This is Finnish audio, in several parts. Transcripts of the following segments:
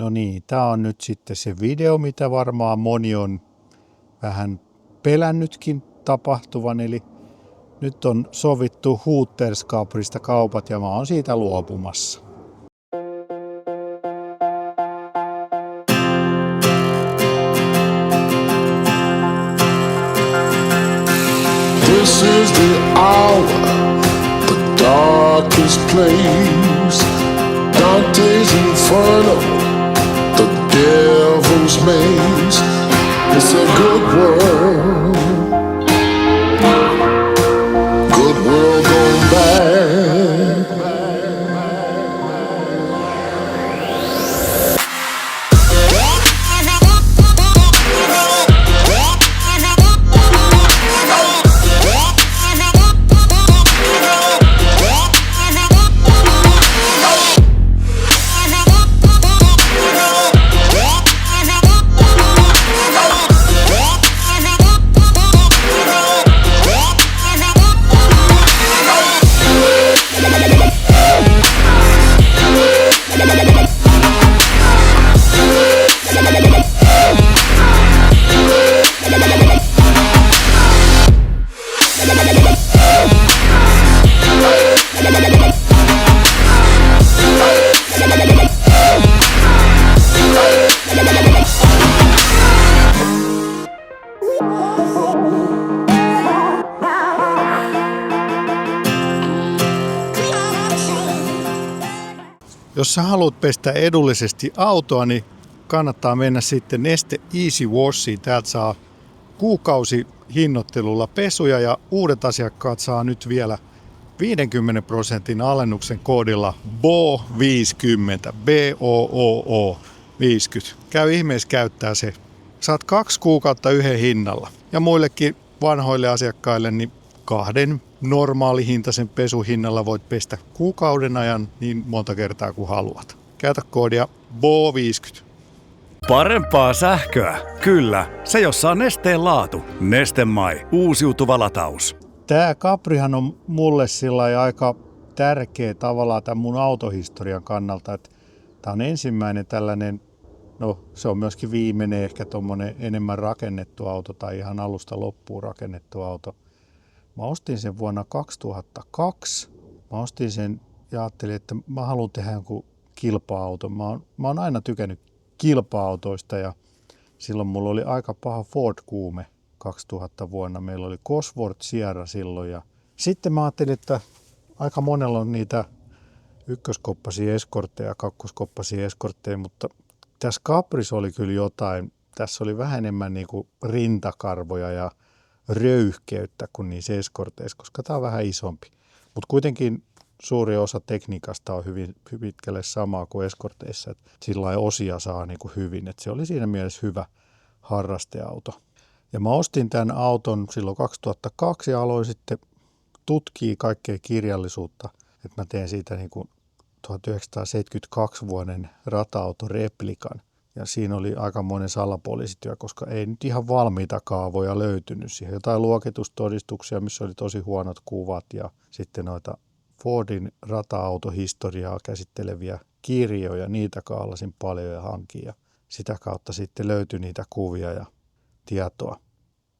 No niin, tämä on nyt sitten se video, mitä varmaan moni on vähän pelännytkin tapahtuvan. Eli nyt on sovittu Hooters Caprista kaupat ja mä oon siitä luopumassa. This is the hour, the darkest place. Dante's Inferno, the devil's maze. It's a good world going bad. Jos sä haluat pestä edullisesti autoa, niin kannattaa mennä sitten Neste Easy Washiin. Täältä saa kuukausihinnoittelulla pesuja ja uudet asiakkaat saa nyt vielä 50% alennuksen koodilla BOO50, BOOO50. Käy ihmeessä käyttää se. Saat 2 kuukautta yhden hinnalla. Ja muillekin vanhoille asiakkaille niin 2 normaalihintaisen pesuhinnalla voit pestä kuukauden ajan niin monta kertaa kuin haluat. Käytä koodia BOO50. Parempaa sähköä? Kyllä, se jossa on Nesteen laatu. Neste MY, uusiutuva lataus. Tämä Caprihan on mulle sillä aika tärkeä tavallaan tämän mun autohistorian kannalta. Tämä on ensimmäinen tällainen, no se on myöskin viimeinen ehkä tommonen enemmän rakennettu auto tai ihan alusta loppuun rakennettu auto. Mä ostin sen vuonna 2002. Mä ostin sen ja ajattelin, että mä haluan tehdä jonkun kilpa-auto. Mä oon aina tykännyt kilpa-autoista ja silloin mulla oli aika paha Ford-kuume 2000 vuonna. Meillä oli Cosworth Sierra silloin ja sitten mä ajattelin, että aika monella on niitä ykköskoppaisia eskortteja ja kakkoskoppaisia eskortteja, mutta tässä Caprissa oli kyllä jotain. Tässä oli vähän enemmän niin kuin rintakarvoja ja röyhkeyttä kuin niissä eskorteissa, koska tämä on vähän isompi. Mutta kuitenkin suuri osa tekniikasta on hyvin pitkälle samaa kuin eskorteissa. Sillä lailla osia saa niin kuin hyvin. Et se oli siinä mielessä hyvä harrasteauto. Ja mä ostin tämän auton silloin 2002 ja aloin sitten tutkia kaikkea kirjallisuutta. Että mä teen siitä niin kuin 1972 vuoden rata-autoreplikan. Ja siinä oli aikamoinen salapoliisityö, koska ei nyt ihan valmiita kaavoja löytynyt siihen. Jotain luokitustodistuksia, missä oli tosi huonot kuvat ja sitten noita Fordin rata-autohistoriaa käsitteleviä kirjoja. Niitä kaalasin paljon ja hankin ja sitä kautta sitten löytyi niitä kuvia ja tietoa.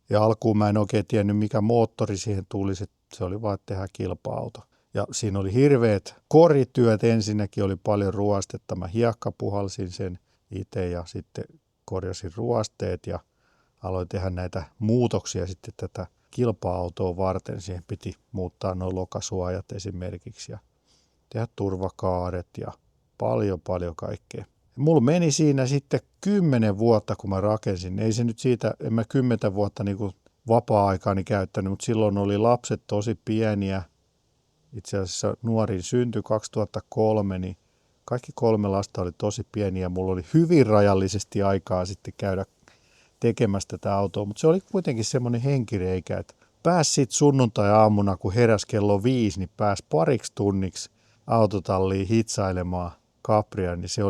Ja alkuun mä en oikein tiennyt, mikä moottori siihen tuli. Se oli vaan, että tehdään kilpa-auto. Ja siinä oli hirveät korityöt. Ensinnäkin oli paljon ruostetta. Mä hiekkapuhalsin sen itse ja sitten korjasin ruosteet ja aloin tehdä näitä muutoksia sitten tätä kilpa-autoa varten. Siihen piti muuttaa nuo lokasuojat esimerkiksi ja tehdä turvakaaret ja paljon kaikkea. Ja mulla meni siinä sitten 10 vuotta, kun mä rakensin. Ei se nyt siitä, en mä 10 vuotta niin kuin vapaa-aikaani käyttänyt, mutta silloin oli lapset tosi pieniä. Itse asiassa nuorin syntyi 2003, niin kaikki 3 lasta oli tosi pieniä. Mulla oli hyvin rajallisesti aikaa sitten käydä tekemässä tätä autoa, mutta se oli kuitenkin semmoinen henkireikä, että pääsi sitten sunnuntai-aamuna, kun heräsi kello 5, niin pääsi pariksi tunniksi autotalliin hitsailemaan Capria, niin se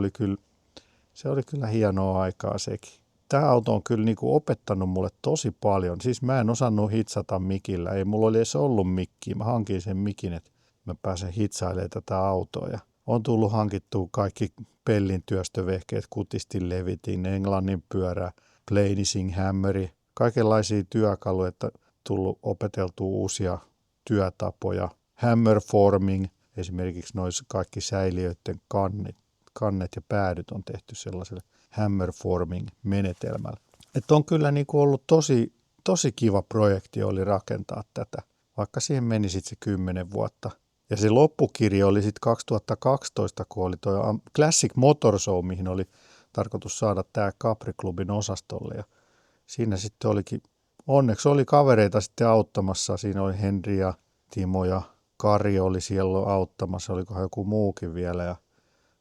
oli kyllä hienoa aikaa sekin. Tämä auto on kyllä niinku opettanut mulle tosi paljon. Siis mä en osannut hitsata mikillä, ei mulla oli edes ollut mikkiä. Mä hankin sen mikin, että mä pääsen hitsailemaan tätä autoa ja on tullut hankittua kaikki Pellin työstövehkeet, kutistin levitin, Englannin pyörä, planishing hammeri, kaikenlaisia työkaluja, että tullut opeteltua uusia työtapoja. Hammer forming, esimerkiksi noissa kaikki säiliöiden kannet ja päädyt on tehty sellaisella hammer forming menetelmällä. Että on kyllä niin kuin ollut tosi kiva projekti oli rakentaa tätä, vaikka siihen meni sitten se 10 vuotta. Ja se loppukirja oli sitten 2012, kun oli tuo Classic Motor Show, mihin oli tarkoitus saada tämä Capri-klubin osastolle. Ja siinä sitten olikin, onneksi oli kavereita sitten auttamassa. Siinä oli Henri ja Timo ja Kari oli siellä auttamassa, olikohan joku muukin vielä. Ja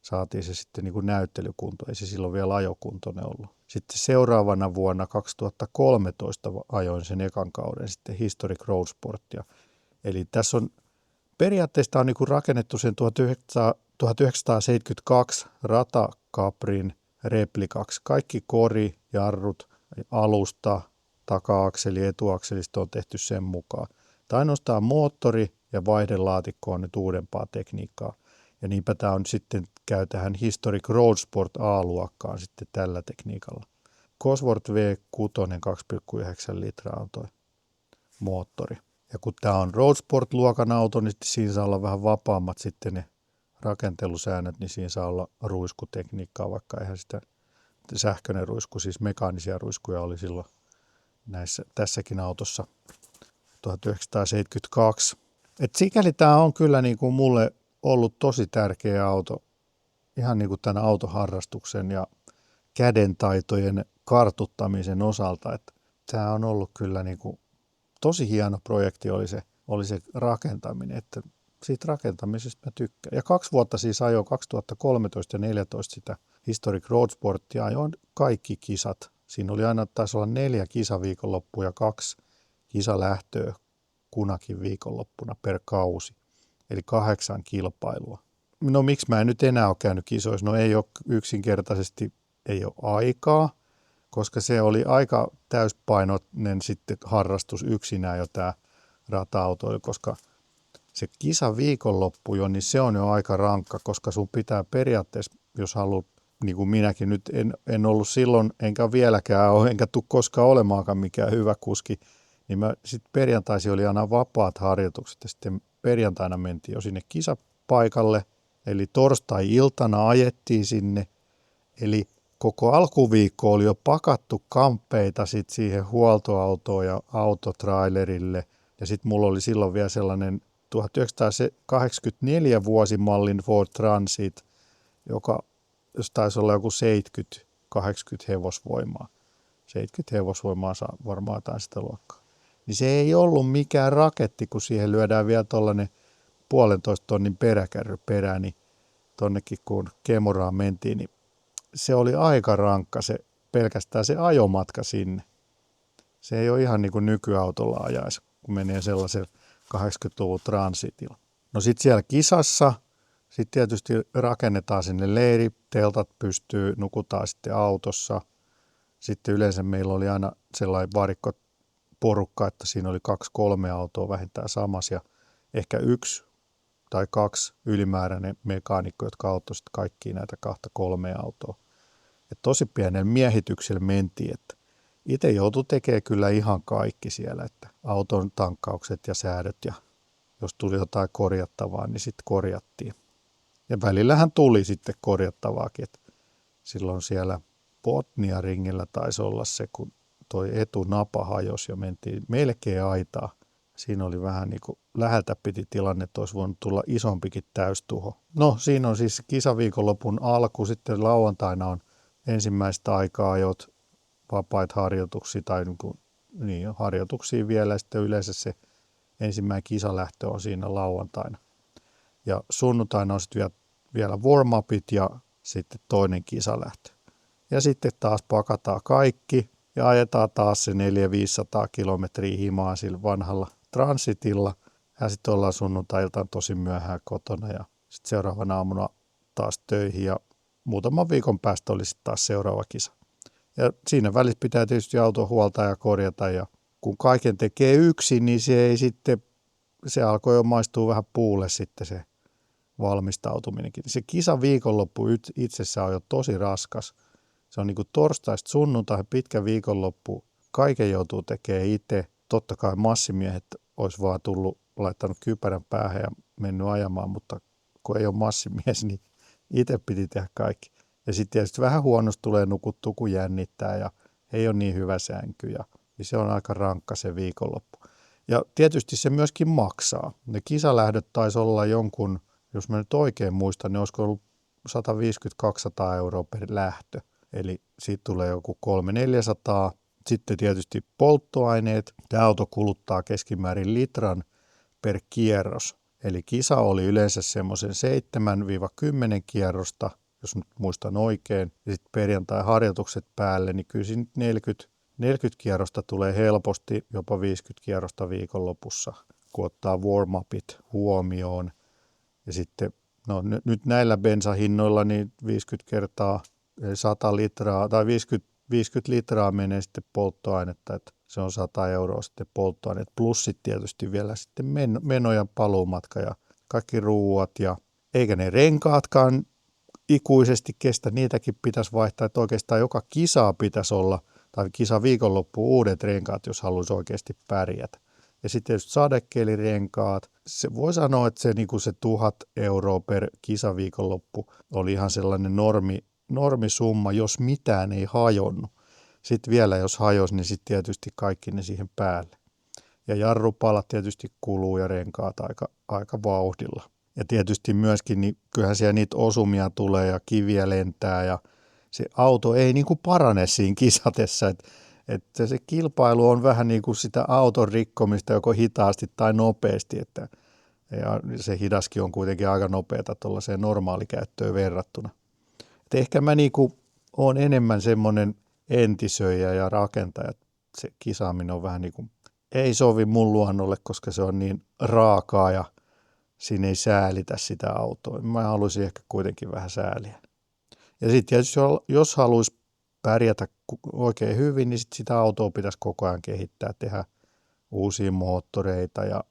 saatiin se sitten niin kuin näyttelykunto, ei se silloin vielä ajokuntoinen ollut. Sitten seuraavana vuonna 2013 ajoin sen ekan kauden sitten Historic Road Sportia. Eli tässä on periaatteessa on niin kuin rakennettu sen 1972 rata Caprin replikaksi. Kaikki kori, jarrut, alusta, taka-akseli, etuakselista on tehty sen mukaan. Tai ainoastaan moottori ja vaihdelaatikko on nyt uudempaa tekniikkaa. Ja niinpä tämä on sitten käy tähän Historic Road Sport A-luokkaan sitten tällä tekniikalla. Cosworth V6 2,9 litraa on tuo moottori. Ja kun tämä on Road Sport-luokan auto, niin siinä saa olla vähän vapaammat sitten ne rakentelusäännöt, niin siinä saa olla ruiskutekniikkaa, vaikka eihän sitä sähköinen ruisku, siis mekaanisia ruiskuja oli silloin tässäkin autossa 1972. Et sikäli tämä on kyllä niin kuin mulle ollut tosi tärkeä auto, ihan niin kuin tämän autoharrastuksen ja kädentaitojen kartuttamisen osalta. Että tämä on ollut kyllä niin kuin tosi hieno projekti oli se rakentaminen, että siitä rakentamisesta mä tykkään. Ja 2 vuotta siis ajoin 2013 ja 2014 sitä Historic Road Sportia, ajoin kaikki kisat. Siinä oli aina, taisi olla 4 kisaviikonloppua ja 2 kisalähtöä kunakin viikonloppuna per kausi. Eli 8 kilpailua. No miksi mä en nyt enää ole käynyt kisoissa? No ei ole yksinkertaisesti, ei ole aikaa, koska se oli aika täyspainoinen sitten harrastus yksinään jo tämä rata-auto, koska se kisa viikonloppu jo, niin se on jo aika rankka, koska sun pitää periaatteessa, jos haluat, niin kuin minäkin nyt en ollut silloin, enkä vieläkään ole, enkä tule koskaan olemaankaan mikään hyvä kuski, niin mä sitten perjantaisin oli aina vapaat harjoitukset ja sitten perjantaina mentiin jo sinne kisapaikalle, eli torstai-iltana ajettiin sinne, eli koko alkuviikko oli jo pakattu kamppeita sit siihen huoltoautoon ja autotrailerille. Ja sitten mulla oli silloin vielä sellainen 1984 vuosimallin Ford Transit, jos taisi olla joku 70-80 hevosvoimaa. 70 hevosvoimaa saa varmaan jotain sitä luokkaa. Niin se ei ollut mikään raketti, kun siihen lyödään vielä tuollainen 1,5 tonnin peräkärry perään, niin tonnekin kun Kemuraan mentiin, niin se oli aika rankka pelkästään se ajomatka sinne. Se ei ole ihan niin kuin nykyautolla ajaisi, kun menee sellaisen 80-luvun transitilla. No sitten siellä kisassa, sitten tietysti rakennetaan sinne leiri, teltat pystyy, nukutaan sitten autossa. Sitten yleensä meillä oli aina sellainen varikkoporukka, että siinä oli 2-3 autoa vähintään samassa ja ehkä 1 tai 2 ylimääräinen mekaanikko, jotka auttoi sitten kaikkia näitä 2-3 autoa. Et tosi pienellä miehityksellä mentiin, että itse joutui tekemään kyllä ihan kaikki siellä, että auton tankkaukset ja säädöt ja jos tuli jotain korjattavaa, niin sitten korjattiin. Ja välillähän tuli sitten korjattavaakin, että silloin siellä Botnia-ringillä taisi olla se, kun toi etunapa hajosi ja mentiin melkein aitaa. Siinä oli vähän niin kuin läheltä piti tilanne, että olisi voinut tulla isompikin täystuho. No siinä on siis kisaviikonlopun alku, sitten lauantaina on ensimmäistä aikaa ajot vapaita harjoituksia tai niin, harjoituksia vielä ja sitten yleensä se ensimmäinen kisalähtö on siinä lauantaina. Ja sunnuntaina on sitten vielä warm-upit ja sitten toinen kisalähtö. Ja sitten taas pakataan kaikki ja ajetaan taas se 400-500 kilometriä himaa sillä vanhalla transitilla. Ja sitten ollaan sunnuntailtaan tosi myöhään kotona ja sitten seuraavana aamuna taas töihin ja muutaman viikon päästä oli sitten taas seuraava kisa. Ja siinä välissä pitää tietysti auto huoltaa ja korjata ja kun kaiken tekee yksin, niin se alkoi jo maistua vähän puulle sitten se valmistautuminenkin. Se kisan viikonloppu itsessään on jo tosi raskas. Se on niin kuin torstaista sunnuntai, pitkä viikonloppu. Kaiken joutuu tekemään itse. Totta kai massimiehet olisi vaan laittanut kypärän päähän ja mennyt ajamaan, mutta kun ei ole massimies, niin itse piti tehdä kaikki. Ja sitten tietysti vähän huonosti tulee nukuttua, kun jännittää ja ei ole niin hyvä sänky. Niin se on aika rankka se viikonloppu. Ja tietysti se myöskin maksaa. Ne kisalähdöt taisi olla jonkun, jos mä nyt oikein muistan, niin olisiko ollut 150-200 € per lähtö. Eli siitä tulee joku 300-400. Sitten tietysti polttoaineet. Tämä auto kuluttaa keskimäärin litran per kierros. Eli kisa oli yleensä semmoisen 7-10 kierrosta, jos nyt muistan oikein. Ja sitten perjantai-harjoitukset päälle, niin kyllä siinä 40 kierrosta tulee helposti, jopa 50 kierrosta viikonlopussa, kun ottaa warm-upit huomioon. Ja sitten nyt näillä bensahinnoilla niin 50 kertaa 100 litraa tai 50 litraa menee sitten polttoainetta, että se on 100 € sitten polttoaineet. Plus sitten tietysti vielä sitten meno- ja paluumatka ja kaikki ruuat ja eikä ne renkaatkaan ikuisesti kestä, niitäkin pitäisi vaihtaa, että oikeastaan joka kisaa pitäisi olla tai kisa viikonloppuun uudet renkaat, jos haluaisi oikeasti pärjätä. Ja sitten tietysti sadekelirenkaat. Se voi sanoa, että se 1,000 € per kisaviikonloppu oli ihan sellainen normisumma, jos mitään ei hajonnut. Sitten vielä jos hajosi, niin sitten tietysti kaikki ne siihen päälle. Ja jarrupalat tietysti kuluu ja renkaat aika vauhdilla. Ja tietysti myöskin, niin kyllähän siellä niitä osumia tulee ja kiviä lentää ja se auto ei parane siinä kisatessa, että se kilpailu on vähän niin kuin sitä auton rikkomista joko hitaasti tai nopeasti, että ja se hidaskin on kuitenkin aika nopeata tuollaiseen normaalikäyttöön verrattuna. Et ehkä mä olen enemmän semmoinen entisöijä ja rakentaja, että se kisaaminen on vähän ei sovi mun luonnolle, koska se on niin raakaa ja siinä ei säälitä sitä autoa. Mä haluaisin ehkä kuitenkin vähän sääliä. Ja sitten tietysti jos haluaisi pärjätä oikein hyvin, niin sitä autoa pitäisi koko ajan kehittää, tehdä uusia moottoreita. Ja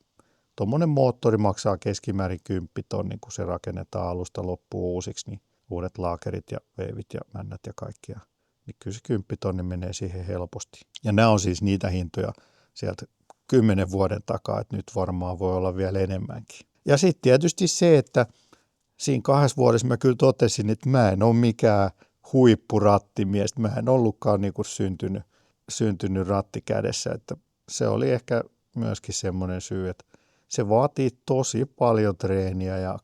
tuommoinen moottori maksaa keskimäärin 10 000, kun se rakennetaan alusta loppuun uusiksi, niin uudet laakerit ja veivit ja männät ja kaikkia. Niin kyllä se 10 000 menee siihen helposti. Ja nämä on siis niitä hintoja sieltä 10 vuoden takaa, että nyt varmaan voi olla vielä enemmänkin. Ja sitten tietysti se, että siinä 2 vuodessa mä kyllä totesin, että mä en ole mikään huippurattimies. Mä en ollutkaan syntynyt ratti kädessä. Että se oli ehkä myöskin semmoinen syy, että se vaatii tosi paljon treeniä ja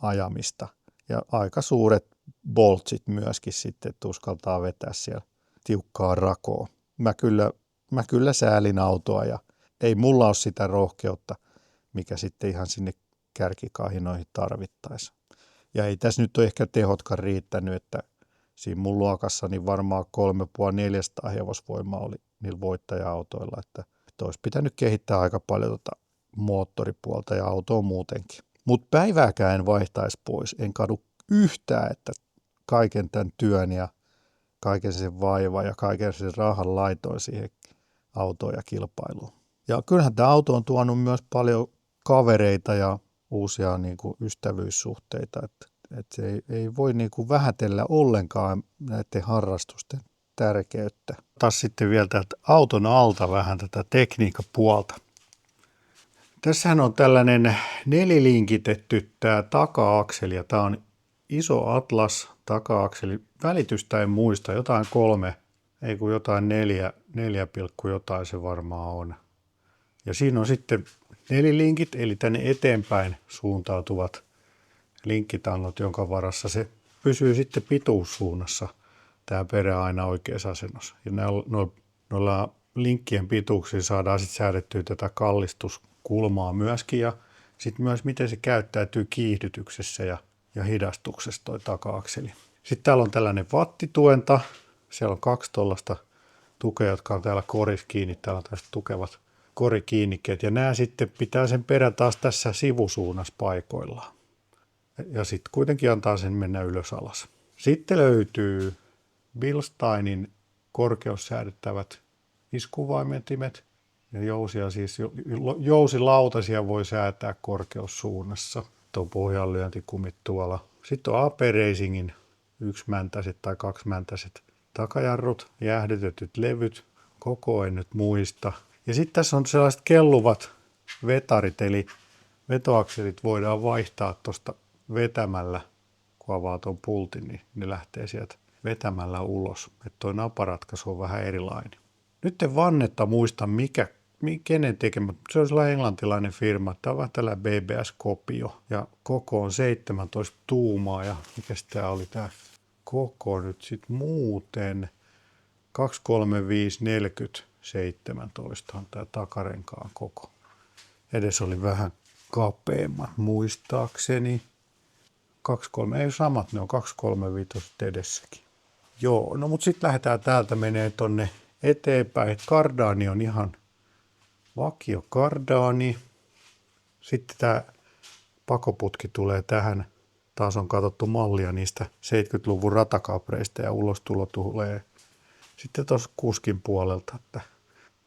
ajamista. Ja aika suuret boltsit myöskin sitten, että uskaltaa vetää siellä tiukkaa rakoa. Mä kyllä säälin autoa ja ei mulla ole sitä rohkeutta, mikä sitten ihan sinne kärkikahinoihin tarvittaisiin. Ja ei tässä nyt ole ehkä tehotkaan riittänyt, että siinä mun luokassa niin varmaan 350-400 hevosvoimaa oli niillä voittaja-autoilla, että olisi pitänyt kehittää aika paljon moottoripuolta ja autoa muutenkin. Mutta päivääkään en vaihtaisi pois, en kadu yhtään, että kaiken tämän työn ja kaiken sen vaivan ja kaiken sen rahan laitoin siihen autoon ja kilpailuun. Ja kyllähän tämä auto on tuonut myös paljon kavereita ja uusia ystävyyssuhteita, että se ei voi vähätellä ollenkaan näiden harrastusten tärkeyttä. Taas sitten vielä täältä auton alta vähän tätä tekniikkapuolta. Tässähän on tällainen nelilinkitetty tämä taka-akseli ja tämä on iso Atlas taka-akseli. Välitystä en muista, jotain 3, ei kun jotain 4 jotain se varmaan on. Ja siinä on sitten nelilinkit, eli tänne eteenpäin suuntautuvat linkkitangot, jonka varassa se pysyy sitten pituussuunnassa, tämä perä aina oikeassa asennossa. Ja noilla linkkien pituuksilla saadaan sitten säädettyä tätä kallistuskulmaa myöskin, ja sitten myös miten se käyttäytyy kiihdytyksessä ja hidastuksessa toi taka-akseli. Sitten täällä on tällainen wattituenta, siellä on 2 tuollaista tukea, jotka on täällä korissa kiinni, täällä on tällaiset tukevat korikiinnikkeet, ja nämä sitten pitää sen perän taas tässä sivusuunnassa paikoillaan. Ja sitten kuitenkin antaa sen mennä ylös alas. Sitten löytyy Bilsteinin korkeussäädettävät iskuvaimentimet, ja jousilautasia voi säätää korkeussuunnassa. on pohjanlyöntikumit tuolla. Sitten on AP Racingin 1-mäntäiset tai 2-mäntäiset takajarrut, jäähdytetyt levyt, koko en nyt muista. Ja sitten tässä on sellaiset kelluvat vetarit, eli vetoakselit voidaan vaihtaa tuosta vetämällä, kun avaa tuon pultin, niin ne lähtee sieltä vetämällä ulos. Että tuo naparatkaisu on vähän erilainen. Nyt en vannetta muista, kenen tekemä. Se on sellainen englantilainen firma. Tämä on vähän tällainen BBS-kopio. Ja koko on 17 tuumaa. Ja mikäs tämä oli tämä koko nyt sitten muuten? 2354017 on tämä takarenkaan koko. Edes oli vähän kapeammat muistaakseni. 23, ei samat, ne on 235 edessäkin. Joo, no mutta sitten lähdetään täältä menee tonne eteenpäin. Kardaani on ihan vakio kardaani. Sitten tämä pakoputki tulee tähän. Taas on katsottu mallia niistä 70-luvun ratakapreista ja ulostulo tulee sitten tuossa kuskin puolelta. Että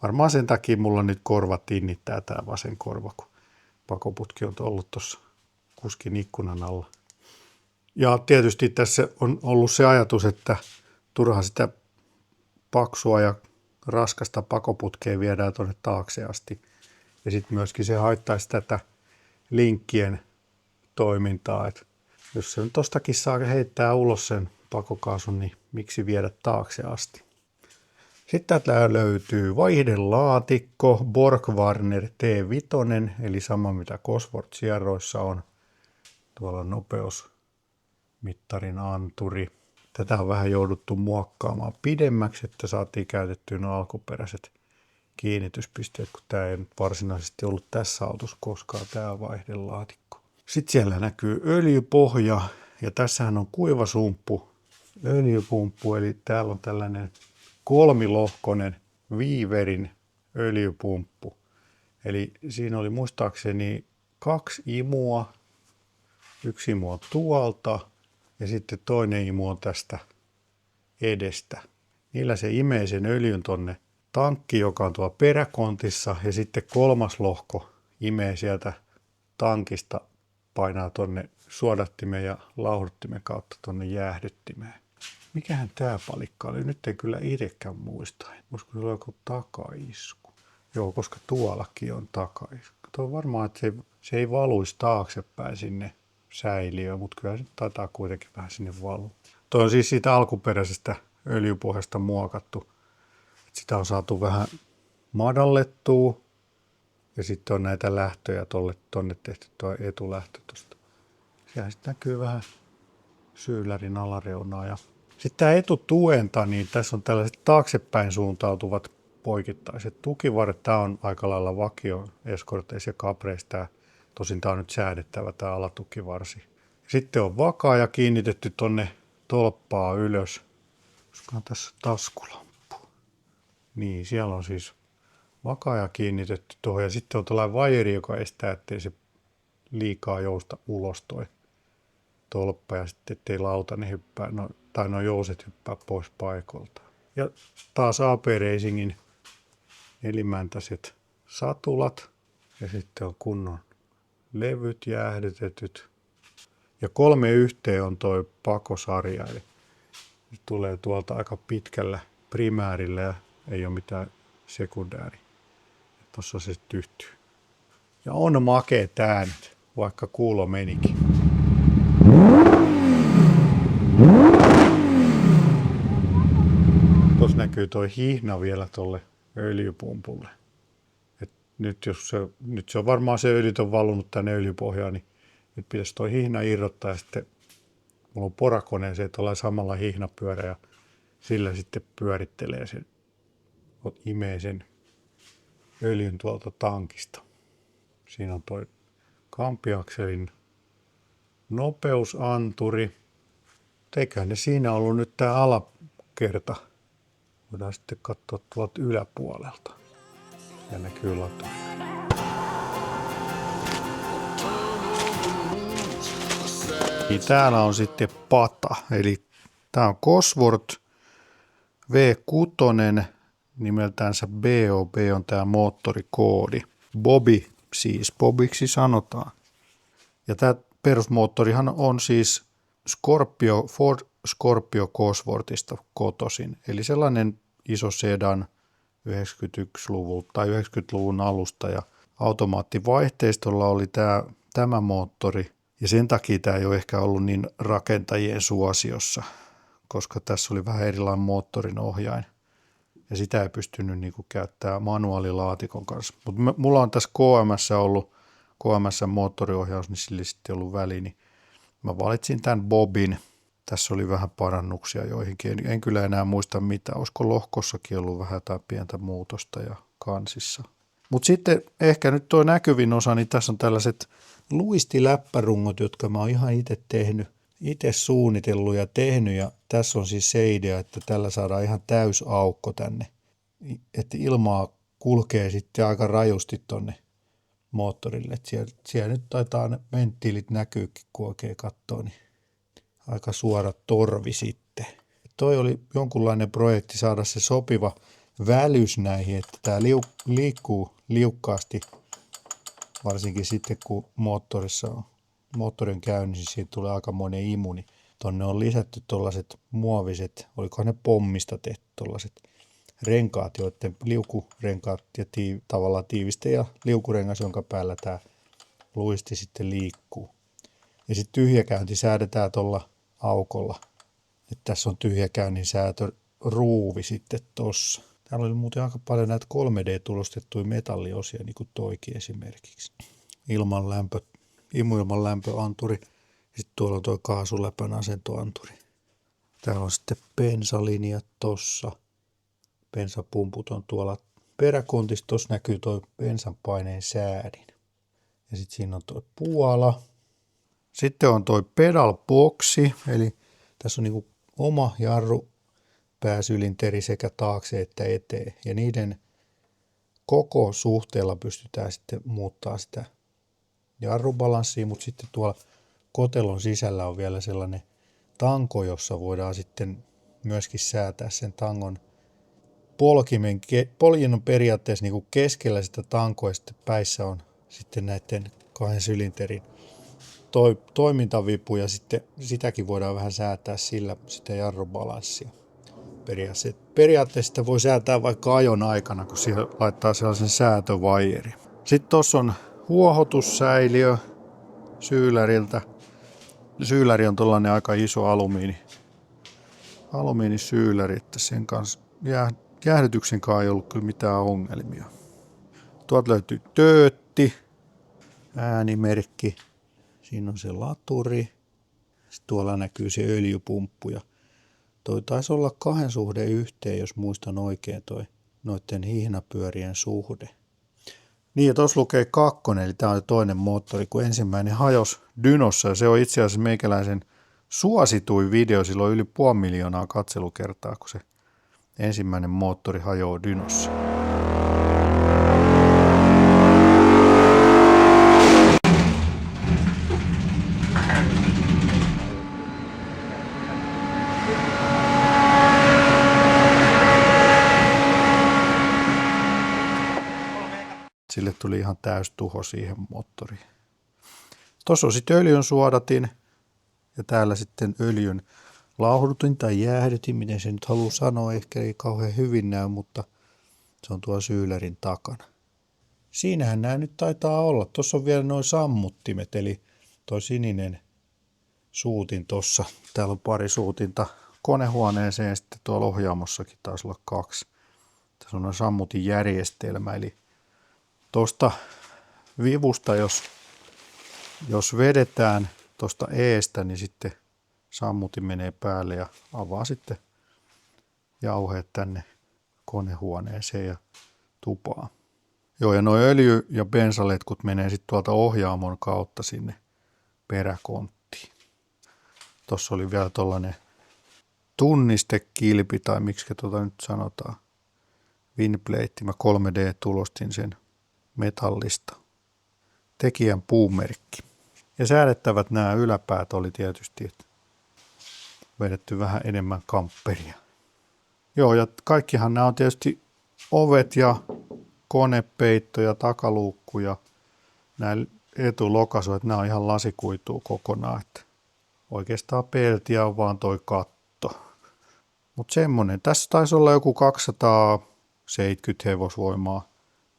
varmaan sen takia mulla nyt korva tinnittää tämä vasen korva, kun pakoputki on ollut tuossa kuskin ikkunan alla. Ja tietysti tässä on ollut se ajatus, että turha sitä paksua ja raskasta pakoputkea viedään tuonne taakse asti. Ja sitten myöskin se haittaisi tätä linkkien toimintaa. Et jos se nyt tostakin saa heittää ulos sen pakokaasun, niin miksi viedä taakse asti? Sitten täältä löytyy vaihdelaatikko, Borgwarner T5, eli sama mitä Cosworth Sierroissa on. Tuolla on nopeusmittarin anturi. Tätä on vähän jouduttu muokkaamaan pidemmäksi, että saatiin käytettyä nuo alkuperäiset kiinnityspisteet, kun tämä ei nyt varsinaisesti ollut tässä autossa koskaan tämä vaihdelaatikko. Sitten siellä näkyy öljypohja ja tässähän on kuivasumppu, öljypumppu, eli täällä on tällainen kolmilohkoinen Weaverin öljypumppu. Eli siinä oli muistaakseni 2 imua, 1 imu on tuolta ja sitten toinen imu on tästä edestä. Niillä se imee sen öljyn tonne tankki, joka on tuolla peräkontissa ja sitten 3. lohko imee sieltä tankista, painaa tonne suodattimen ja lauhduttimen kautta tonne jäähdyttimeen. Mikähän tää palikka oli? Nyt ei kyllä itsekään muista. Olisiko se olla joku takaisku? Joo, koska tuollakin on takaisku. Tuo on varmaan, että se ei valuisi taaksepäin sinne säiliöön, mutta kyllä se taitaa kuitenkin vähän sinne valua. Tuo on siis siitä alkuperäisestä öljypohjasta muokattu. Sitä on saatu vähän madallettua ja sitten on näitä lähtöjä tonne tehty tuo etulähtö tuosta. Siellä sitten näkyy vähän syyllärin alareunaa. Ja sitten tämä etutuenta, niin tässä on tällaiset taaksepäin suuntautuvat poikittaiset tukivarret. Tämä on aika lailla vakio eskorteissa ja kapreissa. Tosin tämä on nyt säädettävä tämä alatukivarsi. Sitten on vakaa ja kiinnitetty tonne tolppaa ylös. Olisikohan tässä taskulamppu? Niin, siellä on siis vakaaja kiinnitetty tuohon ja sitten on tällainen vajeri, joka estää, ettei se liikaa jousta ulos toi tolppa ja sitten ettei lautanen hyppää, tai nuo jouset hyppää pois paikolta. Ja taas AP Racingin nelimäntäiset satulat ja sitten on kunnon levyt jäähdytetyt. Ja 3 yhteen on toi pakosarja, eli tulee tuolta aika pitkällä primäärillä ja ei ole mitään sekundääri. Tuossa se tyhtyy. Ja on makea tää nyt, vaikka kuulo menikin. Tuossa näkyy toi hihna vielä tolle öljypumpulle. Et nyt se on varmaan se öljyt on valunut tänne öljypohjaan, niin nyt pitäisi toi hihna irrottaa ja sitten mulla on porakone se, että ollaan samalla hihnapyörä ja sillä sitten pyörittelee sen, imee sen öljyn tuolta tankista. Siinä on toi kampiakselin nopeusanturi. Eiköhän ne siinä ollut nyt tää alakerta. Voidaan sitten katsoa tuolta yläpuolelta. Ja näkyy latu. Niin täällä on sitten pata. Eli tää on Cosworth V6, nimeltäänsä BOB on tää moottorikoodi. Bobby siis, Bobiksi sanotaan. Ja tää perusmoottorihan on siis Ford Scorpio Cosworthista kotoisin, eli sellainen iso sedan 91-luvulta tai 90-luvun alusta ja automaattivaihteistolla oli tämä moottori ja sen takia tämä ei ole ehkä ollut niin rakentajien suosiossa, koska tässä oli vähän erilainen moottorin ohjain ja sitä ei pystynyt niin kuin käyttämään manuaalilaatikon kanssa. Mutta mulla on tässä KMS ollut moottoriohjaus, niin sillä sitten ollut väli, niin mä valitsin tämän Bobin. Tässä oli vähän parannuksia joihinkin. En kyllä enää muista mitä. Olisiko lohkossakin ollut vähän jotain pientä muutosta ja kansissa. Mutta sitten ehkä nyt tuo näkyvin osa, niin tässä on tällaiset luistiläppärungot, jotka mä oon ihan itse tehnyt. Itse suunnitellut ja tehnyt. Ja tässä on siis se idea, että tällä saadaan ihan täys aukko tänne. Että ilmaa kulkee sitten aika rajusti tonne moottorille. Siellä nyt taitaa ne venttiilit näkyykin, kun oikein katsoo, niin aika suora torvi sitten. Toi oli jonkunlainen projekti saada se sopiva välys näihin, että tämä liikkuu liukkaasti, varsinkin sitten kun moottori on käynnissä, niin siitä tulee aikamoinen imu, niin tonne on lisätty tuollaiset muoviset, olikohan ne pommista tehty tuollaiset renkaat, joiden liukurenkaat ja tavallaan tiiviste ja liukurengas, jonka päällä tämä luisti sitten liikkuu. Ja sitten tyhjäkäynti säädetään tuolla aukolla. Että tässä on tyhjäkäynnin säätöruuvi sitten tossa. Täällä oli muuten aika paljon näitä 3D-tulostettuja metalliosia, niin kuin toikin esimerkiksi. Imuilman lämpöanturi. Sitten tuolla on tuo kaasuläpän asentoanturi. Täällä on sitten bensalinjat tossa. Bensapumput on tuolla peräkontissa. Tuossa näkyy tuo bensan paineen säädin. Ja sitten siinä on tuo puola. Sitten on tuo pedalboksi, eli tässä on niinku oma jarru pääsylinteri sekä taakse että eteen. Ja niiden koko suhteella pystytään sitten muuttaa sitä jarrubalanssia, mutta sitten tuolla kotelon sisällä on vielä sellainen tanko, jossa voidaan sitten myöskin säätää sen tangon poljin on periaatteessa niinku keskellä sitä tankoa ja sitten päissä on sitten näiden kahden sylinterin toimintavipu ja sitten sitäkin voidaan vähän säätää sillä sitä jarrubalanssia. Periaatteessa sitä voi säätää vaikka ajon aikana, kun siihen laittaa sellaisen säätövaijerin. Sitten tuossa on huohotussäiliö syyläriltä. Syyläri on tuollainen aika iso alumiinisyyläri, että sen kanssa jäähdytyksen kanssa ei ollut kyllä mitään ongelmia. Tuolta löytyy töötti, äänimerkki. Siinä on se laturi. Sitten tuolla näkyy se öljypumppu. Ja toi taisi olla 2:1, jos muistan oikein toi noiden hihnapyörien suhde. Niin ja tuossa lukee 2, eli tämä on toinen moottori, kun ensimmäinen hajosi Dynossa. Ja se on itse asiassa meikäläisen suosituin video, silloin yli 500 000 katselukertaa, kun se ensimmäinen moottori hajoaa Dynossa. Sille tuli ihan täys tuho siihen moottoriin. Tuossa on sitten öljyn suodatin ja täällä sitten öljyn lauhdutin tai jäähdytin, miten se nyt haluaa sanoa, ehkä ei kauhean hyvin näy, mutta se on tuo syylärin takana. Siinähän nämä nyt taitaa olla. Tuossa on vielä nuo sammuttimet, eli tuo sininen suutin tuossa. Täällä on pari suutinta konehuoneeseen ja sitten tuolla ohjaamossakin taisi olla 2. Tässä on sammutin järjestelmä, eli tuosta vivusta, jos vedetään tuosta eestä, niin sitten sammutin menee päälle ja avaa sitten jauheet tänne konehuoneeseen ja tupaan. Joo, ja nuo öljy- ja bensaletkut menee sitten tuolta ohjaamon kautta sinne peräkonttiin. Tuossa oli vielä tuollainen tunnistekilpi, tai miksi nyt sanotaan, winplate. Mä 3D-tulostin sen metallista. Tekijän puumerkki. Ja säädettävät nämä yläpäät oli tietysti, että vedetty vähän enemmän kamperia. Joo, ja kaikkihan nämä on tietysti ovet ja konepeitto ja takaluukku ja nämä etulokaisu, että nämä on ihan lasikuitua kokonaan. Että oikeastaan peltiä on vaan toi katto. Mutta semmonen. Tässä taisi olla joku 270 hevosvoimaa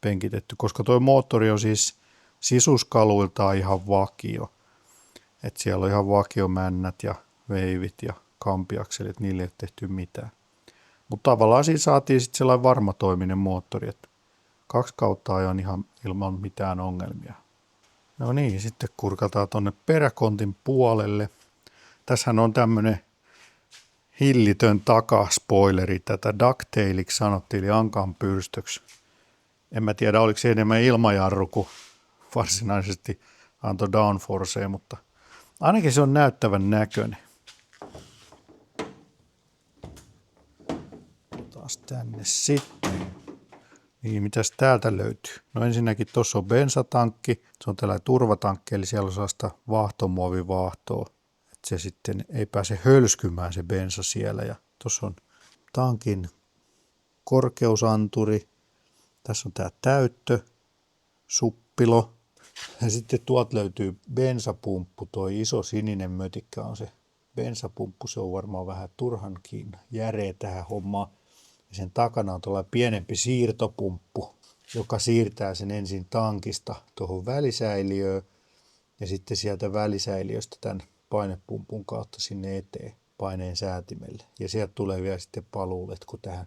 penkitetty, koska toi moottori on siis sisuskaluiltaan ihan vakio. Et siellä on ihan vakiomännät ja veivit ja kampiakselit, niille ei ole tehty mitään. Mutta tavallaan siinä saatiin sitten sellainen varmatoiminen moottori, että 2 kautta ajan ihan ilman mitään ongelmia. No niin, sitten kurkataan tuonne peräkontin puolelle. Tässähän on tämmöinen hillitön takaspoileri. Tätä ducktailiksi sanottiin, eli ankanpyrstöksi. En mä tiedä, oliko se enemmän ilmajarru kuin varsinaisesti antoi downforcea, mutta ainakin se on näyttävän näköinen. Taas tänne sitten. Niin, mitäs täältä löytyy? No ensinnäkin tuossa on bensatankki. Se on tällainen turvatankki, eli siellä on sellaista vaahtomuovivaahtoa, että se sitten ei pääse hölskymään se bensa siellä. Ja tuossa on tankin korkeusanturi. Tässä on tämä täyttö, suppilo. Ja sitten tuolta löytyy bensapumppu. Tuo iso sininen mötikkä on se bensapumppu. Se on varmaan vähän turhankin järeä tähän hommaan. Ja sen takana on tuollainen pienempi siirtopumppu, joka siirtää sen ensin tankista tuohon välisäiliöön ja sitten sieltä välisäiliöstä tämän painepumpun kautta sinne eteen paineen säätimelle. Ja sieltä tulee vielä sitten paluuletku tähän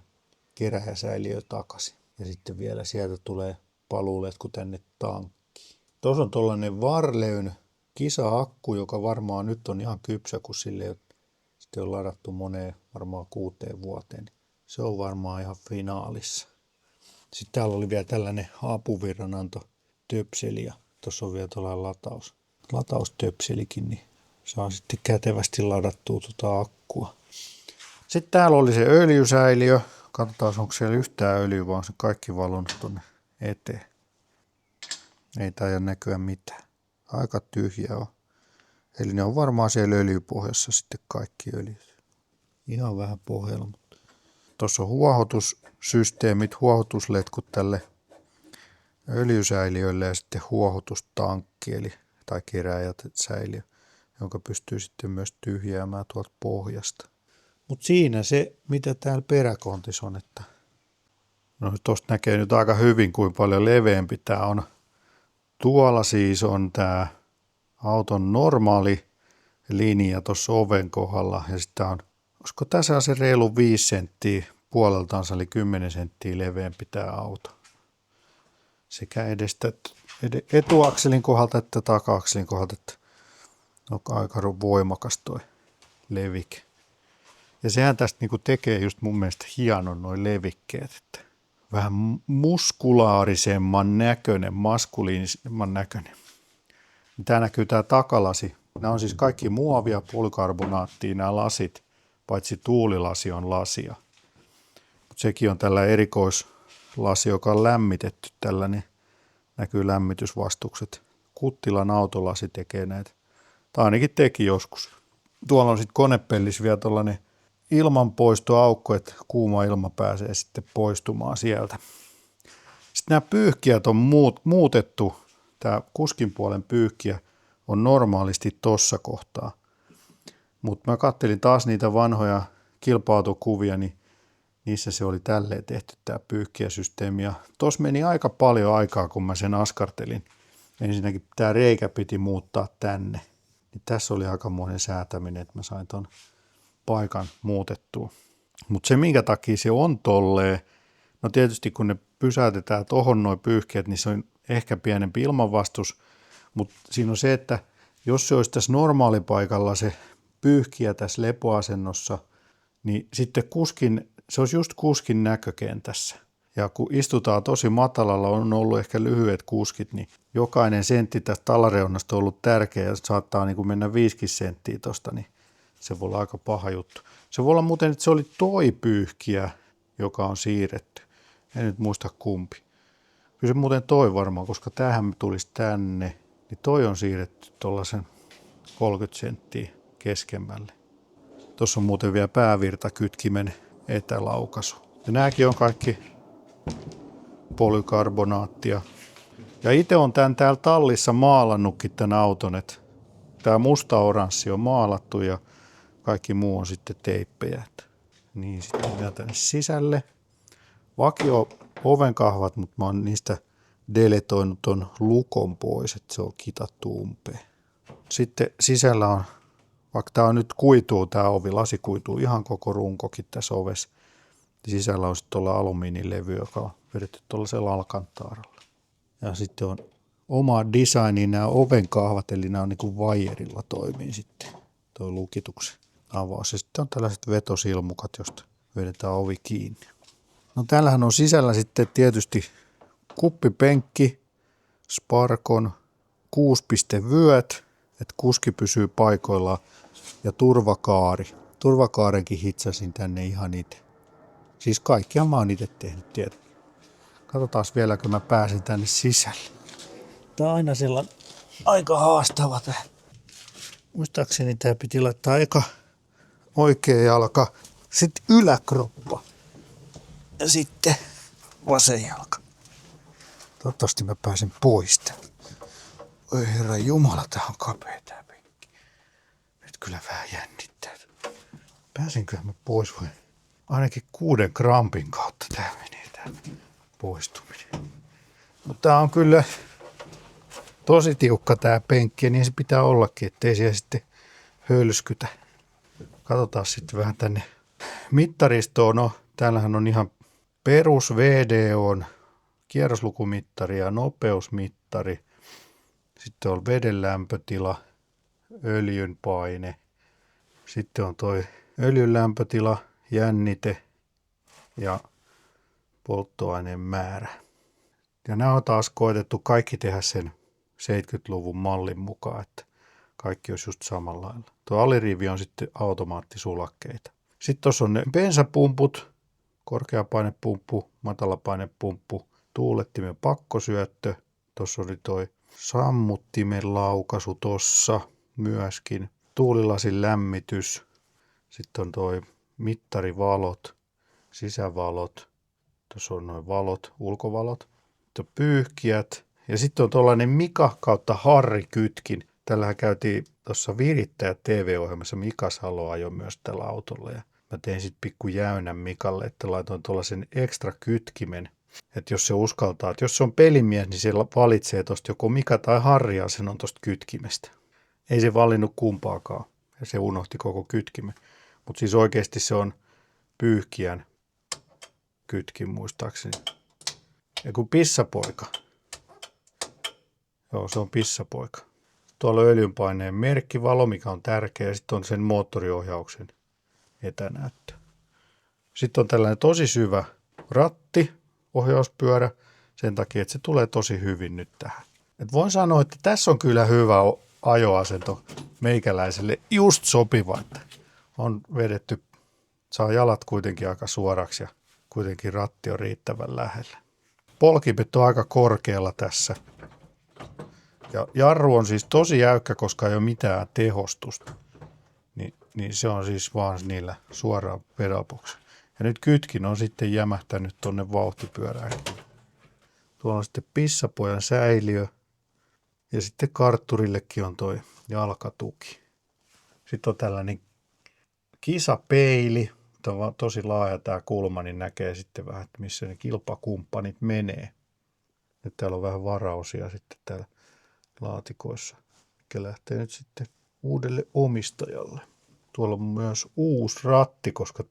keräjäsäiliöön takaisin. Ja sitten vielä sieltä tulee paluuletku tänne tankkiin. Tuossa on tuollainen Varleyn kisa-akku, joka varmaan nyt on ihan kypsä, kun sille sitten on ladattu moneen, varmaan 6 vuoteen. Se on varmaan ihan finaalissa. Sitten täällä oli vielä tällainen apuvirrananto töpseli ja tuossa on vielä tuollainen lataustöpselikin, niin saa sitten kätevästi ladattua tuota akkua. Sitten täällä oli se öljysäiliö. Katsotaan, onko siellä yhtään öljyä, vaan se kaikki valunut tuonne eteen. Ei taida näkyä mitään. Aika tyhjä on. Eli ne on varmaan siellä öljypohjassa sitten kaikki öljyt. Ihan vähän pohjalla. Tuossa on huohotussysteemit, huohotusletkut tälle öljysäiliölle ja sitten huohotustankki tai kerääjäsäiliö, jonka pystyy sitten myös tyhjäämään tuolta pohjasta. Mutta siinä se, mitä täällä peräkontissa on, että no tuosta näkee nyt aika hyvin, kuinka paljon leveämpi tämä on. Tuolla siis on tämä auton normaali linja tuossa oven kohdalla ja sitten on, olisiko tässä se reilu 5 senttiä puoleltaansa, eli 10 senttiä leveämpi tämä auto. Sekä etuakselin kohdalta että taka-akselin kohdalta, että on aika voimakas toi levike. Ja sehän tästä niinku tekee just mun mielestä hienon noi levikkeet, että vähän muskulaarisemman näköinen, maskuliinisemman näköinen. Tämä näkyy tämä takalasi. Nämä on siis kaikki muovia, polykarbonaattia nämä lasit, paitsi tuulilasi on lasia. Mutta sekin on tällä erikoislasi, joka on lämmitetty tällainen. Näkyy lämmitysvastukset. Kuttilan autolasi tekee näitä. Tai ainakin teki joskus. Tuolla on sitten konepellis vielä tuollainen ilmanpoistoaukko, että kuuma ilma pääsee sitten poistumaan sieltä. Sitten nämä pyyhkijät on muutettu. Tämä kuskin puolen pyyhkiä on normaalisti tossa kohtaa. Mutta mä kattelin taas niitä vanhoja kilpa-autokuvia, niin niissä se oli tälleen tehty tämä pyyhkijäsysteemi. Ja tuossa meni aika paljon aikaa, kun mä sen askartelin. Ensinnäkin tämä reikä piti muuttaa tänne. Niin tässä oli aikamoinen säätäminen, että mä sain ton paikan muutettua. Mutta se, minkä takia se on tolleen, no tietysti kun ne pysäytetään tohon noin pyyhkeet, niin se on ehkä pienempi ilmanvastus. Mutta siinä on se, että jos se olisi tässä normaalipaikalla se pyyhkiä tässä lepoasennossa, niin sitten se olisi just kuskin näkökentässä. Ja kun istutaan tosi matalalla, on ollut ehkä lyhyet kuskit, niin jokainen sentti tästä alareunasta on ollut tärkeä ja saattaa niin kuin mennä 5 senttiä tosta, niin se voi olla aika paha juttu. Se voi olla muuten, että se oli toi pyyhkiä, joka on siirretty. En nyt muista kumpi. Kyllä se muuten toi varmaan, koska tämähän tulisi tänne, niin toi on siirretty tuollaisen 30 senttiä keskemmälle. Tuossa on muuten vielä päävirtakytkimen etälaukaisu. Ja nämäkin on kaikki polykarbonaattia. Ja itse on tämän täällä tallissa maalannutkin tämän auton, että tämä musta-oranssi on maalattu ja kaikki muu on sitten teippejä. Niin sitten mennään tänne sisälle. Vakio ovenkahvat, mutta mä oon niistä deletoinut ton lukon pois, että se on kitattu umpeen. Sitten sisällä on, vaikka tää on nyt kuituu, tää ovi, lasikuituu, ihan koko runkokin tässä ovessa. Sisällä on sitten tuolla alumiinilevy, joka on vedetty tuollaisella alkantaaralla. Ja sitten on oma designi nämä ovenkahvat, eli nämä on niin kuin vaijerilla toimii sitten tuo lukituksen avaus. Ja sitten on tällaiset vetosilmukat, josta vedetään ovi kiinni. No täällähän on sisällä sitten tietysti kuppipenkki, Sparkon 6-pistevyöt, että kuski pysyy paikoillaan ja turvakaari. Turvakaarenkin hitsasin tänne ihan itse. Siis kaikkia mä oon itse tehnyt, tiedät. Katsotaan vielä, kun mä pääsen tänne sisälle. Tää on aina sellainen aika haastava tää. Muistaakseni tää piti laittaa eka oikea jalka, sitten yläkroppa ja sitten vasen jalka. Toivottavasti mä pääsen pois täältä. Oi herra jumala, tää on kapea tää penkki. Nyt kyllä vähän jännittää. Pääsinköhän mä pois vai? Ainakin 6 krampin kautta tää menee tää poistuminen. Mutta tää on kyllä tosi tiukka tää penkki ja niin se pitää ollakin, ettei siellä sitten hölskytä. Katsotaan sitten vähän tänne mittaristoon. No, täällähän on ihan perus VDOn kierroslukumittari ja nopeusmittari. Sitten on veden lämpötila, öljyn paine. Sitten on toi öljyn lämpötila, jännite ja polttoaineen määrä. Ja nämä on taas koetettu kaikki tehdä sen 70-luvun mallin mukaan, että kaikki olisi just samalla lailla. Tuo alirivi on sitten automaattisulakkeita. Sitten tuossa on ne bensapumput, korkeapainepumppu, matalapainepumppu, tuulettimen pakkosyöttö. Tuossa oli toi sammuttimen laukaisu tuossa myöskin, tuulilasin lämmitys. Sitten on toi mittarivalot, sisävalot. Tuossa on noin valot, ulkovalot. Sitten on pyyhkijät. Ja sitten on tuollainen Mika kautta Harri kytkin. Tällähän käytiin tuossa Virittäjät TV-ohjelmassa. Mika Salo ajoi myös tällä autolla. Ja mä tein sitten pikku jäynän Mikalle, että laitoin tuollaisen ekstra kytkimen. Että jos se uskaltaa, että jos se on pelimies, niin se valitsee tuosta joko Mika tai Harri asennon tuosta kytkimestä. Ei se valinnut kumpaakaan. Ja se unohti koko kytkimen. Mutta siis oikeasti se on pyyhkijän kytkin muistaakseni. Ja kun pissapoika. Joo, se on pissapoika. Tuolla on öljynpaineen merkkivalo, mikä on tärkeä. Sitten on sen moottoriohjauksen etänäyttö. Sitten on tällainen tosi syvä ratti, ohjauspyörä, sen takia, että se tulee tosi hyvin nyt tähän. Et voin sanoa, että tässä on kyllä hyvä ajoasento meikäläiselle just sopiva, että on vedetty, saa jalat kuitenkin aika suoraksi ja kuitenkin ratti on riittävän lähellä. Polkimet on aika korkealla tässä. Ja jarru on siis tosi jäykkä, koska ei ole mitään tehostusta. Niin se on siis vaan niillä suoraan pedalboksi. Ja nyt kytkin on sitten jämähtänyt tuonne vauhtipyörään. Tuolla on sitten pissapojan säiliö. Ja sitten kartturillekin on toi jalkatuki. Sitten on tällainen kisapeili. Tämä on tosi laaja tämä kulma, niin näkee sitten vähän, että missä ne kilpakumppanit menee. Nyt täällä on vähän varausia sitten täällä laatikoissa, mikä lähtee nyt sitten uudelle omistajalle. Tuolla on myös uusi ratti, koska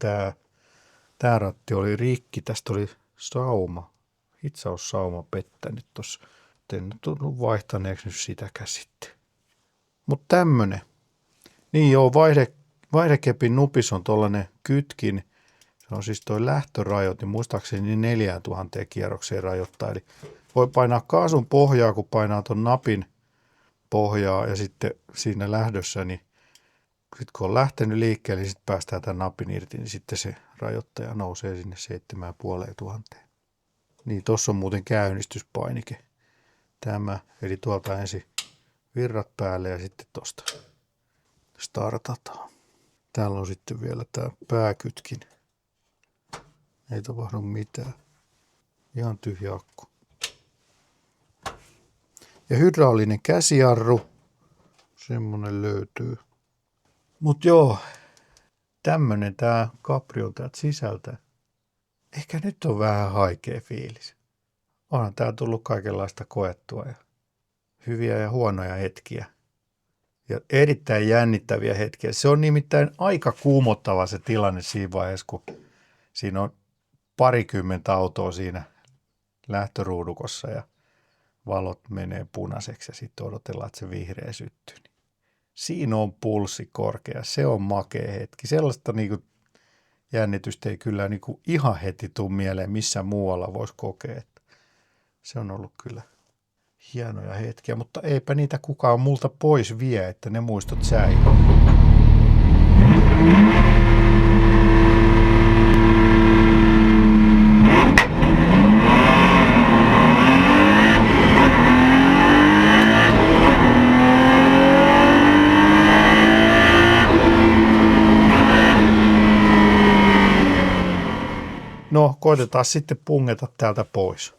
tämä ratti oli rikki. Tästä oli sauma, hitsaussauma pettänyt tuossa. En tullut vaihtaneeksi nyt sitäkään sitten. Mutta tämmönen. Niin joo, vaihdekepin nupis on tollanen kytkin. Se on siis toi lähtörajoitin, muistaakseni 4000 kierrokseen rajoittaa. Eli voi painaa kaasun pohjaa, kun painaa ton napin pohjaa ja sitten siinä lähdössä, niin sitten kun on lähtenyt liikkeelle, niin sitten päästään tämän napin irti, niin sitten se rajoittaja nousee sinne 7500. Niin tossa on muuten käynnistyspainike. Tämä, eli tuolta ensin virrat päälle ja sitten tosta startataan. Täällä on sitten vielä tämä pääkytkin. Ei tapahdu mitään. Ihan tyhjä akku. Ja hydraulinen käsijarru, semmonen löytyy. Mut joo, tämmönen tää Capri on täältä sisältä. Ehkä nyt on vähän haikea fiilis. Onhan tää tullut kaikenlaista koettua ja hyviä ja huonoja hetkiä. Ja erittäin jännittäviä hetkiä. Se on nimittäin aika kuumottava se tilanne siinä vaiheessa, kun siinä on parikymmentä autoa siinä lähtöruudukossa ja valot menee punaiseksi ja sitten odotellaan, että se vihreä syttyy. Siinä on pulssi korkea. Se on makea hetki. Sellaista niinku jännitystä ei kyllä niinku ihan heti tule mieleen, missä muualla voisi kokea. Se on ollut kyllä hienoja hetkiä, mutta eipä niitä kukaan multa pois vie, että ne muistot säilyy. No, koitetaan sitten pungeta täältä pois.